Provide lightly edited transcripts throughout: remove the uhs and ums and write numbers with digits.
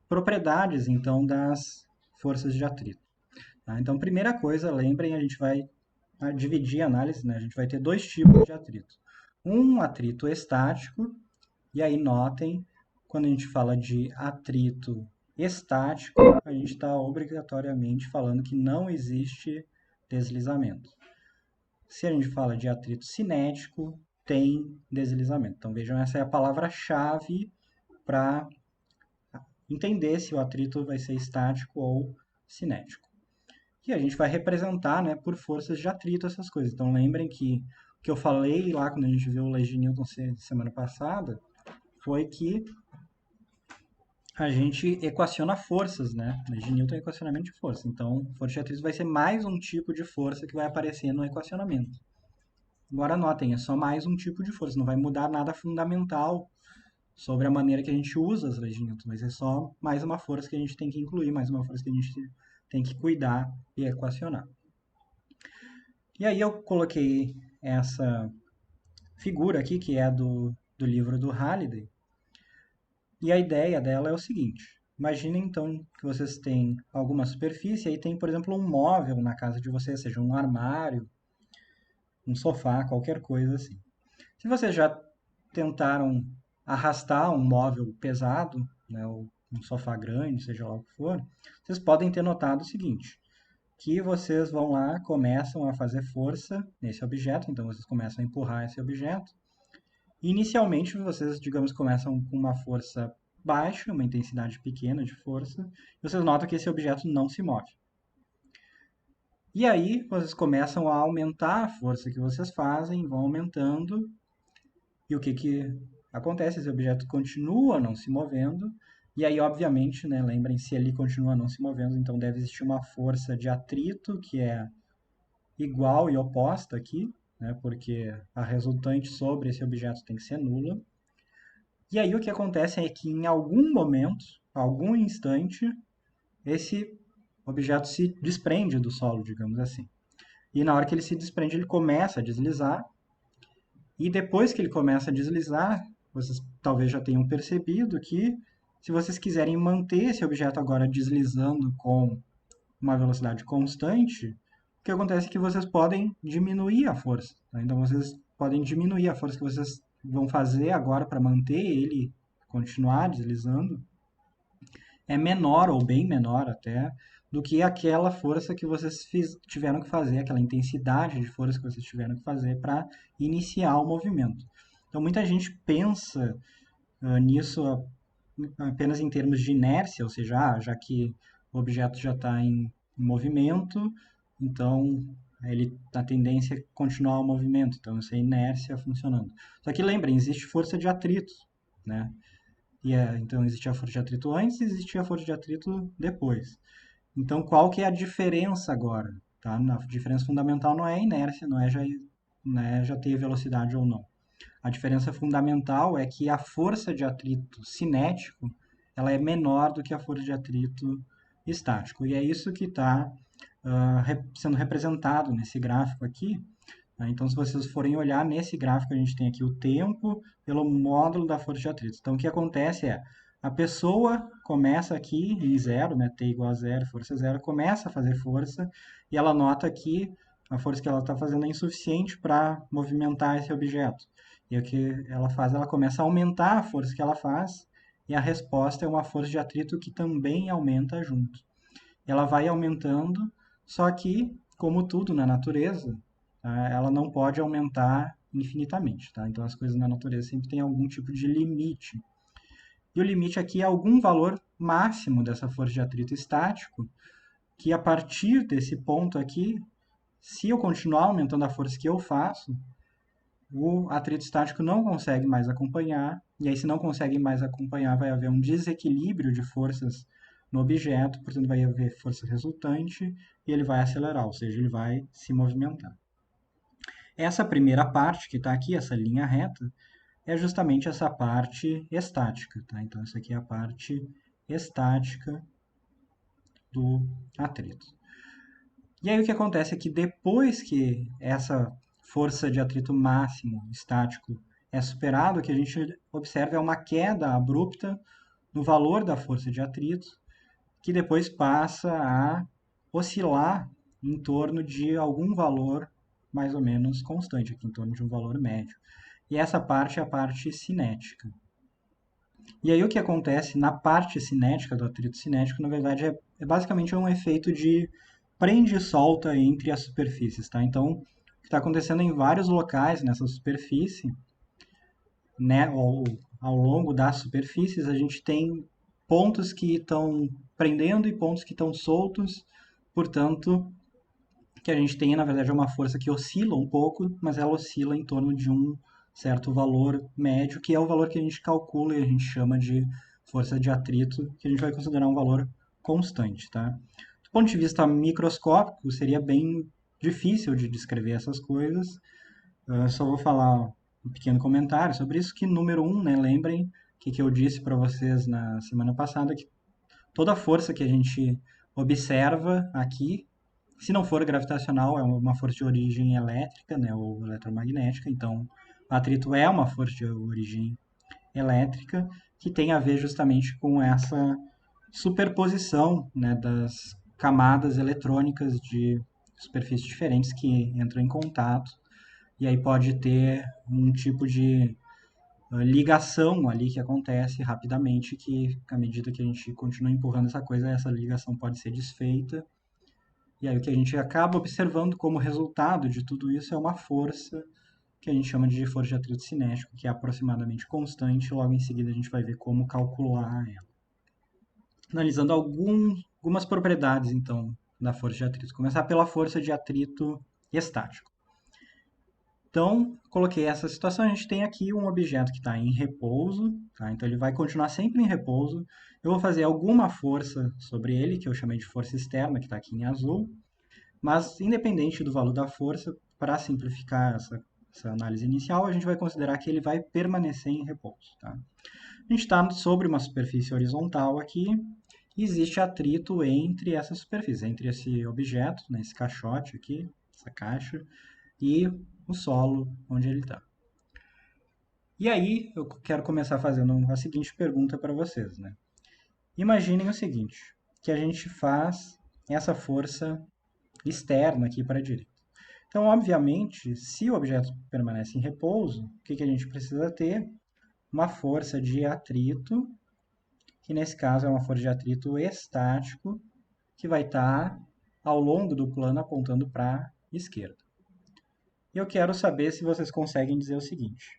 propriedades, então, das forças de atrito. Tá? Então, primeira coisa, lembrem, a gente vai dividir a análise, né? A gente vai ter dois tipos de atrito. Um atrito estático, e aí notem, quando a gente fala de atrito estático, a gente está obrigatoriamente falando que não existe deslizamento. Se a gente fala de atrito cinético, tem deslizamento. Então vejam, essa é a palavra-chave para entender se o atrito vai ser estático ou cinético. E a gente vai representar, né, por forças de atrito essas coisas. Então lembrem que o que eu falei lá quando a gente viu o Leis de Newton semana passada foi que a gente equaciona forças, né? Leis de Newton é equacionamento de força. Então, força de atrito vai ser mais um tipo de força que vai aparecer no equacionamento. Agora notem, é só mais um tipo de força, não vai mudar nada fundamental sobre a maneira que a gente usa as leis de Newton, mas é só mais uma força que a gente tem que incluir, mais uma força que a gente tem que cuidar e equacionar. E aí eu coloquei essa figura aqui, que é do livro do Halliday, e a ideia dela é o seguinte: imaginem então que vocês têm alguma superfície, e aí tem, por exemplo, um móvel na casa de vocês, seja um armário, um sofá, qualquer coisa assim. Se vocês já tentaram arrastar um móvel pesado, né, ou um sofá grande, seja lá o que for, vocês podem ter notado o seguinte, que vocês vão lá, começam a fazer força nesse objeto, então vocês começam a empurrar esse objeto. Inicialmente, vocês, digamos, começam com uma força baixa, uma intensidade pequena de força, e vocês notam que esse objeto não se move. E aí, vocês começam a aumentar a força que vocês fazem, vão aumentando, e o que acontece? Esse objeto continua não se movendo, e aí, obviamente, né, lembrem, se ele continua não se movendo, então deve existir uma força de atrito que é igual e oposta aqui, né, porque a resultante sobre esse objeto tem que ser nula. E aí o que acontece é que em algum momento, algum instante, esse objeto se desprende do solo, digamos assim. E na hora que ele se desprende, ele começa a deslizar, e depois que ele começa a deslizar, vocês talvez já tenham percebido que, se vocês quiserem manter esse objeto agora deslizando com uma velocidade constante, o que acontece é que vocês podem diminuir a força. Tá? Então vocês podem diminuir a força que vocês vão fazer agora para manter ele continuar deslizando. É menor ou bem menor até do que aquela força que vocês tiveram que fazer, aquela intensidade de força que vocês tiveram que fazer para iniciar o movimento. Então muita gente pensa nisso apenas em termos de inércia, ou seja, já que o objeto já está em movimento, então ele a tendência é continuar o movimento, então isso é inércia funcionando. Só que lembrem, existe força de atrito, né? Então existia a força de atrito antes e existia a força de atrito depois. Então qual que é a diferença agora? Tá? A diferença fundamental não é a inércia, não é já ter velocidade ou não. A diferença fundamental é que a força de atrito cinético ela é menor do que a força de atrito estático. E é isso que está sendo representado nesse gráfico aqui. Né? Então, se vocês forem olhar nesse gráfico, a gente tem aqui o tempo pelo módulo da força de atrito. Então, o que acontece é, a pessoa começa aqui em zero, né, T igual a zero, força zero, começa a fazer força e ela nota que a força que ela está fazendo é insuficiente para movimentar esse objeto. E o que ela faz? Ela começa a aumentar a força que ela faz e a resposta é uma força de atrito que também aumenta junto. Ela vai aumentando, só que, como tudo na natureza, tá, ela não pode aumentar infinitamente. Tá? Então, as coisas na natureza sempre têm algum tipo de limite. E o limite aqui é algum valor máximo dessa força de atrito estático, que a partir desse ponto aqui, se eu continuar aumentando a força que eu faço, o atrito estático não consegue mais acompanhar, e aí se não consegue mais acompanhar, vai haver um desequilíbrio de forças no objeto, portanto vai haver força resultante e ele vai acelerar, ou seja, ele vai se movimentar. Essa primeira parte que está aqui, essa linha reta, é justamente essa parte estática. Tá? Então, essa aqui é a parte estática do atrito. E aí o que acontece é que depois que essa força de atrito máximo estático é superado, o que a gente observa é uma queda abrupta no valor da força de atrito, que depois passa a oscilar em torno de algum valor mais ou menos constante, aqui em torno de um valor médio. E essa parte é a parte cinética. E aí o que acontece na parte cinética do atrito cinético, na verdade, é basicamente um efeito de prende e solta entre as superfícies, tá? Então, o que está acontecendo em vários locais nessa superfície, né, ao longo das superfícies, a gente tem pontos que estão prendendo e pontos que estão soltos, portanto, que a gente tem, na verdade, é uma força que oscila um pouco, mas ela oscila em torno de um certo valor médio, que é o valor que a gente calcula e a gente chama de força de atrito, que a gente vai considerar um valor constante, tá? Do ponto de vista microscópico, seria bem difícil de descrever essas coisas. Eu só vou falar um pequeno comentário sobre isso, que número um, né, lembrem que eu disse para vocês na semana passada, que toda a força que a gente observa aqui, se não for gravitacional, é uma força de origem elétrica, né, ou eletromagnética. Então, o atrito é uma força de origem elétrica que tem a ver justamente com essa superposição, né, das camadas eletrônicas de superfícies diferentes que entram em contato. E aí pode ter um tipo de ligação ali que acontece rapidamente, que à medida que a gente continua empurrando essa coisa, essa ligação pode ser desfeita. E aí o que a gente acaba observando como resultado de tudo isso é uma força que a gente chama de força de atrito cinético, que é aproximadamente constante. Logo em seguida a gente vai ver como calcular ela. Analisando algumas propriedades, então, da força de atrito. Começar pela força de atrito estático. Então, coloquei essa situação, a gente tem aqui um objeto que está em repouso, tá? Então ele vai continuar sempre em repouso. Eu vou fazer alguma força sobre ele, que eu chamei de força externa, que está aqui em azul, mas independente do valor da força, para simplificar essa análise inicial, a gente vai considerar que ele vai permanecer em repouso, tá? A gente está sobre uma superfície horizontal aqui, e existe atrito entre essa superfície, entre esse objeto, né, esse caixote aqui, essa caixa, e o solo onde ele está. E aí eu quero começar fazendo a seguinte pergunta para vocês, né? Imaginem o seguinte, que a gente faz essa força externa aqui para a direita. Então, obviamente, se o objeto permanece em repouso, o que a gente precisa ter? Uma força de atrito, que nesse caso é uma força de atrito estático, que vai estar ao longo do plano apontando para a esquerda. E eu quero saber se vocês conseguem dizer o seguinte.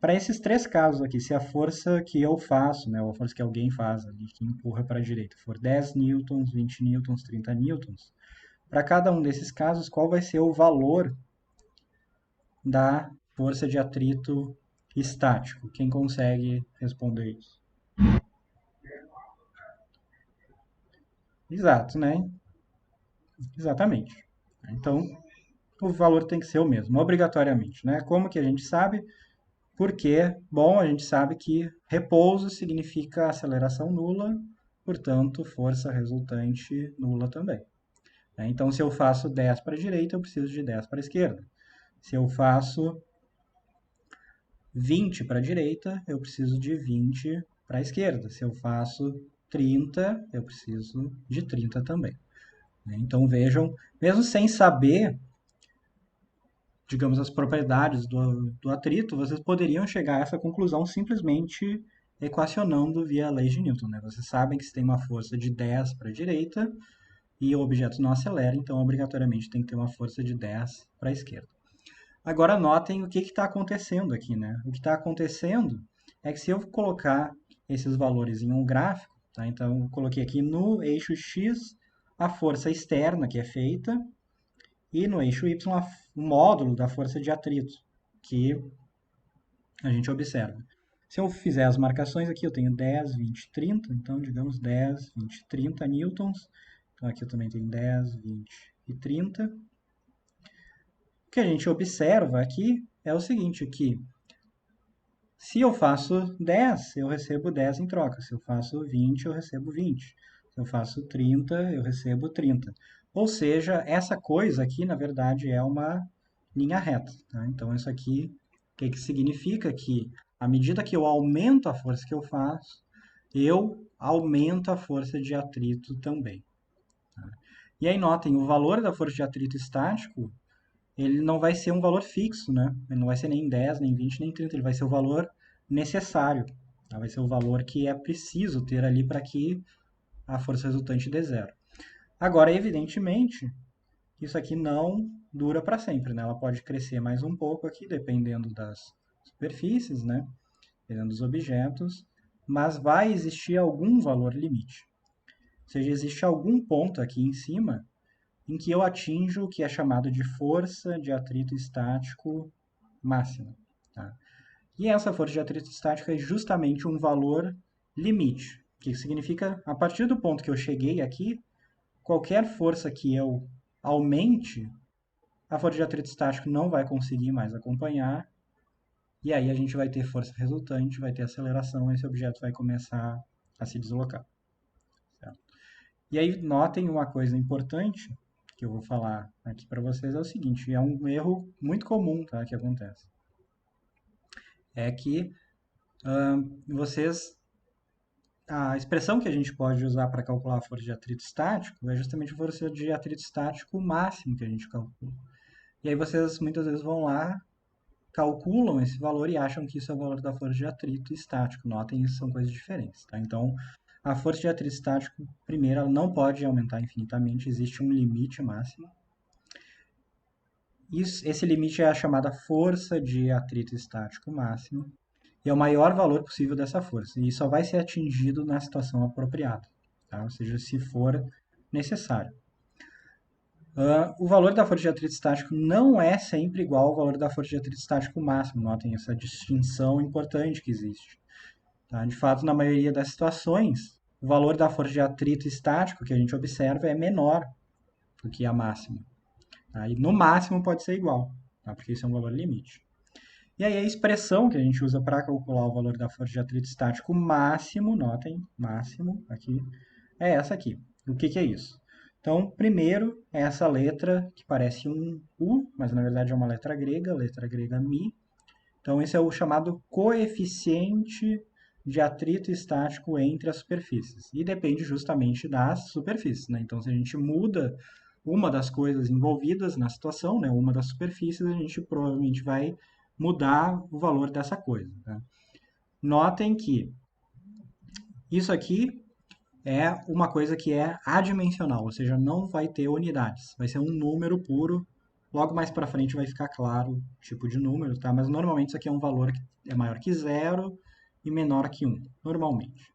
Para esses três casos aqui, se a força que eu faço, né, ou a força que alguém faz ali, que empurra para a direita, for 10 newtons, 20 newtons, 30 newtons, para cada um desses casos, qual vai ser o valor da força de atrito estático? Quem consegue responder isso? Exato, né? Exatamente. Então, o valor tem que ser o mesmo, obrigatoriamente, né? Como que a gente sabe? Porque, bom, a gente sabe que repouso significa aceleração nula, portanto, força resultante nula também, né? Então, se eu faço 10 para a direita, eu preciso de 10 para a esquerda. Se eu faço 20 para a direita, eu preciso de 20 para a esquerda. Se eu faço 30, eu preciso de 30 também, né? Então, vejam, mesmo sem saber, digamos, as propriedades do atrito, vocês poderiam chegar a essa conclusão simplesmente equacionando via a lei de Newton, né? Vocês sabem que se tem uma força de 10 para a direita e o objeto não acelera, então obrigatoriamente tem que ter uma força de 10 para a esquerda. Agora notem o que está acontecendo aqui, né? O que está acontecendo é que se eu colocar esses valores em um gráfico, tá? Então eu coloquei aqui no eixo X a força externa que é feita, e no eixo Y o módulo da força de atrito que a gente observa. Se eu fizer as marcações aqui, eu tenho 10, 20, 30, então digamos 10, 20, 30 newtons. Então aqui eu também tenho 10, 20 e 30. O que a gente observa aqui é o seguinte, que se eu faço 10, eu recebo 10 em troca. Se eu faço 20, eu recebo 20. Se eu faço 30, eu recebo 30. Ou seja, essa coisa aqui, na verdade, é uma linha reta, tá? Então, isso aqui, o que significa? Que à medida que eu aumento a força que eu faço, eu aumento a força de atrito também. Tá? E aí notem, o valor da força de atrito estático, ele não vai ser um valor fixo, né? Ele não vai ser nem 10, nem 20, nem 30, ele vai ser o valor necessário. Tá? Vai ser o valor que é preciso ter ali para que a força resultante dê zero. Agora, evidentemente, isso aqui não dura para sempre, né? Ela pode crescer mais um pouco aqui, dependendo das superfícies, né? Dependendo dos objetos, mas vai existir algum valor limite. Ou seja, existe algum ponto aqui em cima em que eu atinjo o que é chamado de força de atrito estático máxima. Tá? E essa força de atrito estático é justamente um valor limite, que significa, a partir do ponto que eu cheguei aqui, qualquer força que eu aumente, a força de atrito estático não vai conseguir mais acompanhar, e aí a gente vai ter força resultante, vai ter aceleração, e esse objeto vai começar a se deslocar. Certo? E aí notem uma coisa importante que eu vou falar aqui para vocês é o seguinte, é um erro muito comum, tá, que acontece. É que vocês a expressão que a gente pode usar para calcular a força de atrito estático é justamente a força de atrito estático máximo que a gente calcula. E aí vocês muitas vezes vão lá, calculam esse valor e acham que isso é o valor da força de atrito estático. Notem, isso são coisas diferentes. Tá? Então, a força de atrito estático, primeiro, ela não pode aumentar infinitamente, existe um limite máximo. Esse limite é a chamada força de atrito estático máximo, e é o maior valor possível dessa força, e só vai ser atingido na situação apropriada, tá? Ou seja, se for necessário. O valor da força de atrito estático não é sempre igual ao valor da força de atrito estático máximo, notem essa distinção importante que existe. Tá? De fato, na maioria das situações, o valor da força de atrito estático que a gente observa é menor do que a máxima. Tá? E no máximo pode ser igual, tá? Porque isso é um valor limite. E aí a expressão que a gente usa para calcular o valor da força de atrito estático máximo, notem, máximo aqui, é essa aqui. O que que é isso? Então, primeiro é essa letra que parece um U, mas na verdade é uma letra grega Mi. Então, esse é o chamado coeficiente de atrito estático entre as superfícies. E depende justamente das superfícies, né? Então, se a gente muda uma das coisas envolvidas na situação, né, uma das superfícies, a gente provavelmente vai mudar o valor dessa coisa. Tá? Notem que isso aqui é uma coisa que é adimensional, ou seja, não vai ter unidades, vai ser um número puro. Logo mais para frente vai ficar claro o tipo de número, tá? Mas normalmente isso aqui é um valor que é maior que zero e menor que 1, normalmente.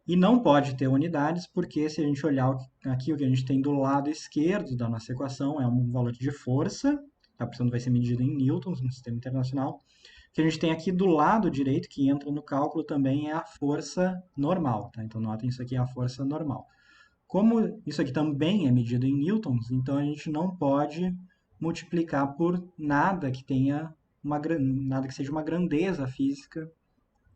E não pode ter unidades, porque se a gente olhar aqui o que a gente tem do lado esquerdo da nossa equação é um valor de força, tá? Portanto vai ser medido em newtons no sistema internacional. O que a gente tem aqui do lado direito, que entra no cálculo também, é a força normal, tá? Então notem, isso aqui é a força normal. Como isso aqui também é medido em newtons, então a gente não pode multiplicar por nada que tenha nada que seja uma grandeza física,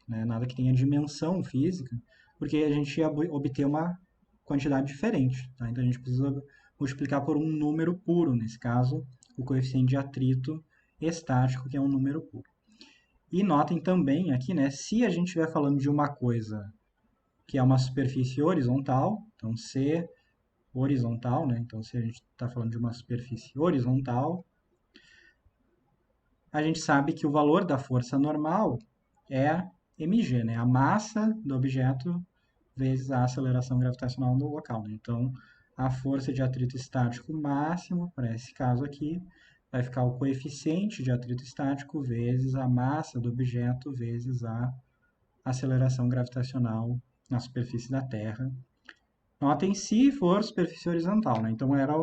né? Nada que tenha dimensão física, porque a gente ia obter uma quantidade diferente. Tá? Então a gente precisa multiplicar por um número puro, nesse caso, o coeficiente de atrito estático, que é um número puro. E notem também aqui, né, se a gente estiver falando de uma coisa que é uma superfície horizontal, então C horizontal, né? Então, se a gente está falando de uma superfície horizontal, a gente sabe que o valor da força normal é mg, né? A massa do objeto vezes a aceleração gravitacional no local. Né? Então, a força de atrito estático máximo, para esse caso aqui, vai ficar o coeficiente de atrito estático vezes a massa do objeto vezes a aceleração gravitacional na superfície da Terra. Notem se for superfície horizontal, né? Então era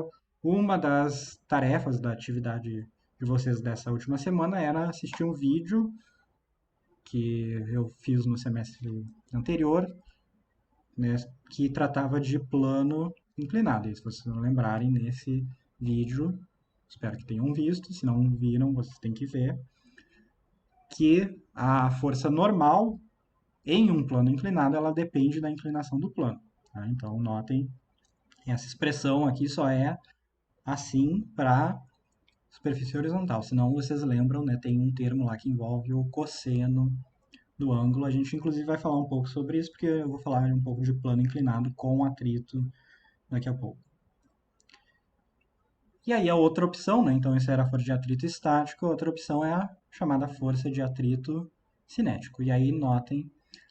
uma das tarefas da atividade de vocês dessa última semana era assistir um vídeo que eu fiz no semestre anterior, né, que tratava de plano inclinado. E se vocês não lembrarem nesse vídeo, espero que tenham visto, se não viram, vocês têm que ver, que a força normal em um plano inclinado, ela depende da inclinação do plano. Tá? Então, notem, essa expressão aqui só é assim para superfície horizontal. Senão, vocês lembram, né, tem um termo lá que envolve o cosseno do ângulo. A gente, inclusive, vai falar um pouco sobre isso, porque eu vou falar um pouco de plano inclinado com atrito daqui a pouco. E aí a outra opção, né? Então, essa era a força de atrito estático, a outra opção é a chamada força de atrito cinético. E aí, notem,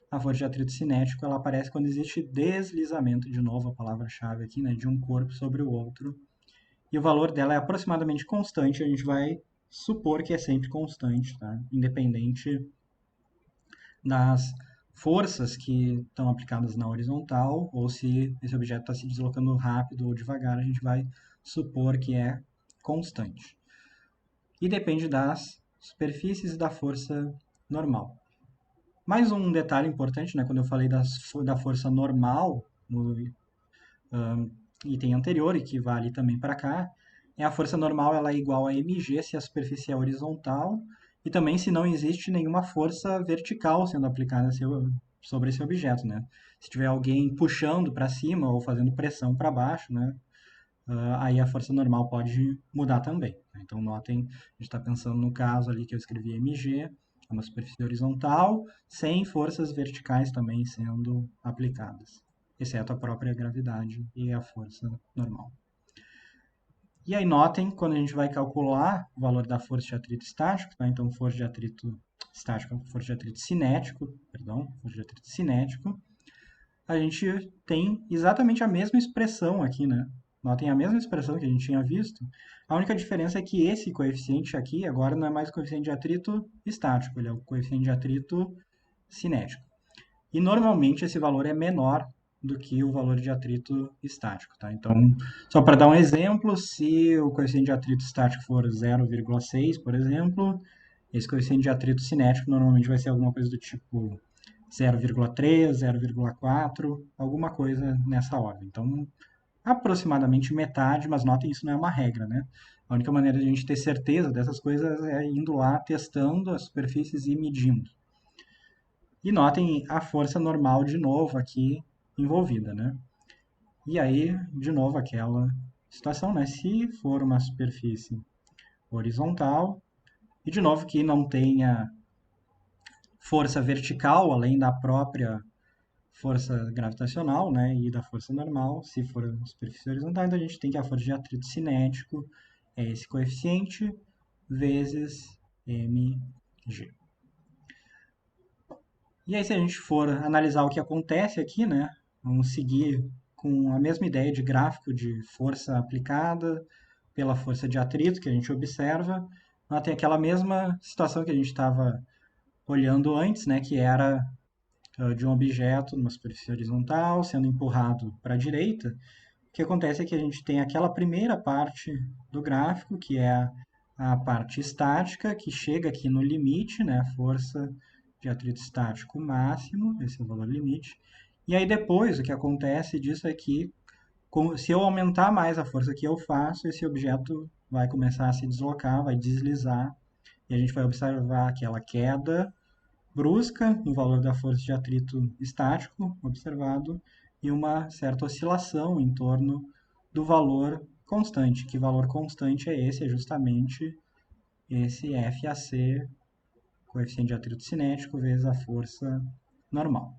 a força de atrito cinético, ela aparece quando existe deslizamento, de novo a palavra-chave aqui, né? De um corpo sobre o outro. E o valor dela é aproximadamente constante, a gente vai supor que é sempre constante, tá? Independente das forças que estão aplicadas na horizontal, ou se esse objeto está se deslocando rápido ou devagar, a gente vai supor que é constante. E depende das superfícies e da força normal. Mais um detalhe importante, né, quando eu falei da força normal no item anterior, e que vale também para cá, é a força normal ela é igual a mg se a superfície é horizontal, e também se não existe nenhuma força vertical sendo aplicada sobre esse objeto, né? Se tiver alguém puxando para cima ou fazendo pressão para baixo, né? Aí a força normal pode mudar também. Então, notem, a gente está pensando no caso ali que eu escrevi mg, é uma superfície horizontal, sem forças verticais também sendo aplicadas, exceto a própria gravidade e a força normal. E aí notem, quando a gente vai calcular o valor da força de atrito estático, tá? Então força de atrito estático, força de atrito cinético, perdão, força de atrito cinético, a gente tem exatamente a mesma expressão aqui, né? Notem a mesma expressão que a gente tinha visto. A única diferença é que esse coeficiente aqui agora não é mais o coeficiente de atrito estático, ele é o coeficiente de atrito cinético. E normalmente esse valor é menor do que o valor de atrito estático, tá? Então, só para dar um exemplo, se o coeficiente de atrito estático for 0,6, por exemplo, esse coeficiente de atrito cinético normalmente vai ser alguma coisa do tipo 0,3, 0,4, alguma coisa nessa ordem. Então, aproximadamente metade, mas notem, isso não é uma regra, né? A única maneira de a gente ter certeza dessas coisas é indo lá, testando as superfícies e medindo. E notem a força normal de novo aqui envolvida, né? E aí, de novo, aquela situação, né? Se for uma superfície horizontal, e de novo que não tenha força vertical, além da própria força gravitacional, né? E da força normal, se for uma superfície horizontal, então a gente tem que a força de atrito cinético é esse coeficiente vezes mg. E aí, se a gente for analisar o que acontece aqui, né? Vamos seguir com a mesma ideia de gráfico de força aplicada pela força de atrito que a gente observa. Ela tem aquela mesma situação que a gente estava olhando antes, né? Que era de um objeto numa superfície horizontal sendo empurrado para a direita. O que acontece é que a gente tem aquela primeira parte do gráfico, que é a parte estática, que chega aqui no limite, né? A força de atrito estático máximo, esse é o valor limite. E aí depois o que acontece disso é que se eu aumentar mais a força que eu faço, esse objeto vai começar a se deslocar, vai deslizar, e a gente vai observar aquela queda brusca no valor da força de atrito estático observado e uma certa oscilação em torno do valor constante. Que valor constante é esse? É justamente esse FAC, coeficiente de atrito cinético, vezes a força normal.